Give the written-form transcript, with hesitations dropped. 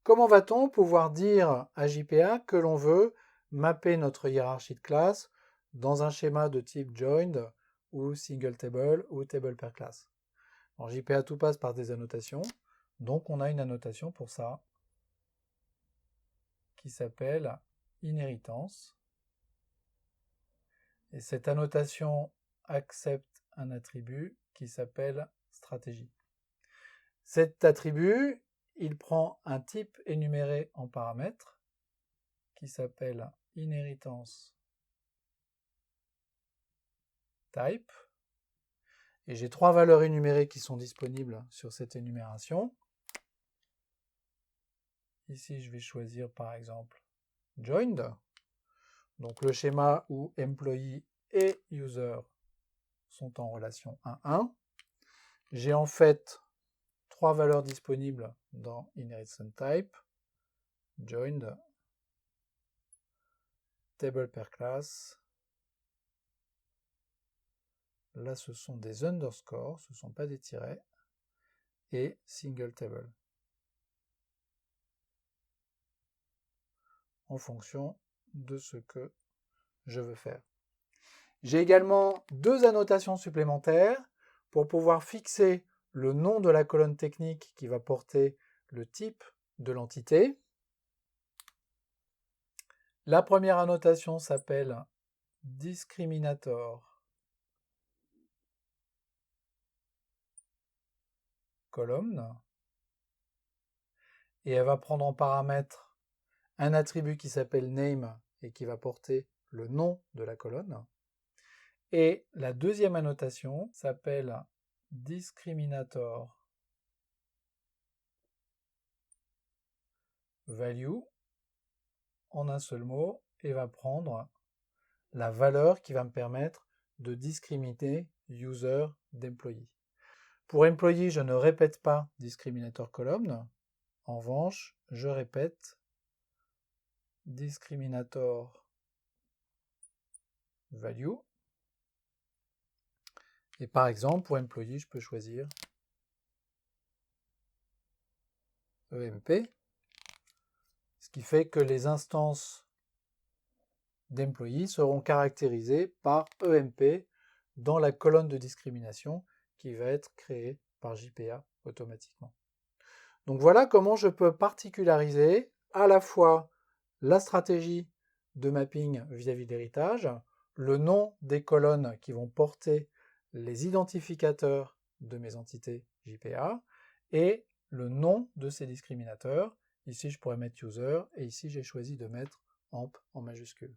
Comment va-t-on pouvoir dire à JPA que l'on veut mapper notre hiérarchie de classe dans un schéma de type joined ou single table ou table per class? En JPA, tout passe par des annotations, donc on a une annotation pour ça qui s'appelle inheritance. Et cette annotation accepte un attribut qui s'appelle stratégie. Cet attribut, il prend un type énuméré en paramètres qui s'appelle inheritance type. Et j'ai trois valeurs énumérées qui sont disponibles sur cette énumération. Ici, je vais choisir par exemple joined, donc le schéma où employee et user sont en relation 1-1. J'ai en fait trois valeurs disponibles dans inheritance type, joined, table per class. Là, ce sont des underscores, ce ne sont pas des tirets, et single table, en fonction de ce que je veux faire. J'ai également deux annotations supplémentaires pour pouvoir fixer le nom de la colonne technique qui va porter le type de l'entité. La première annotation s'appelle discriminator column et elle va prendre en paramètre un attribut qui s'appelle name et qui va porter le nom de la colonne. Et la deuxième annotation s'appelle discriminator value en un seul mot et va prendre la valeur qui va me permettre de discriminer user d'employee. Pour employee, je ne répète pas discriminator column. En revanche, je répète discriminator value. Et par exemple, pour employee, je peux choisir EMP, ce qui fait que les instances d'employee seront caractérisées par EMP dans la colonne de discrimination qui va être créée par JPA automatiquement. Donc voilà comment je peux particulariser à la fois la stratégie de mapping vis-à-vis de l'héritage, le nom des colonnes qui vont porter les identificateurs de mes entités JPA et le nom de ces discriminateurs. Ici, je pourrais mettre user et ici, j'ai choisi de mettre amp en majuscule.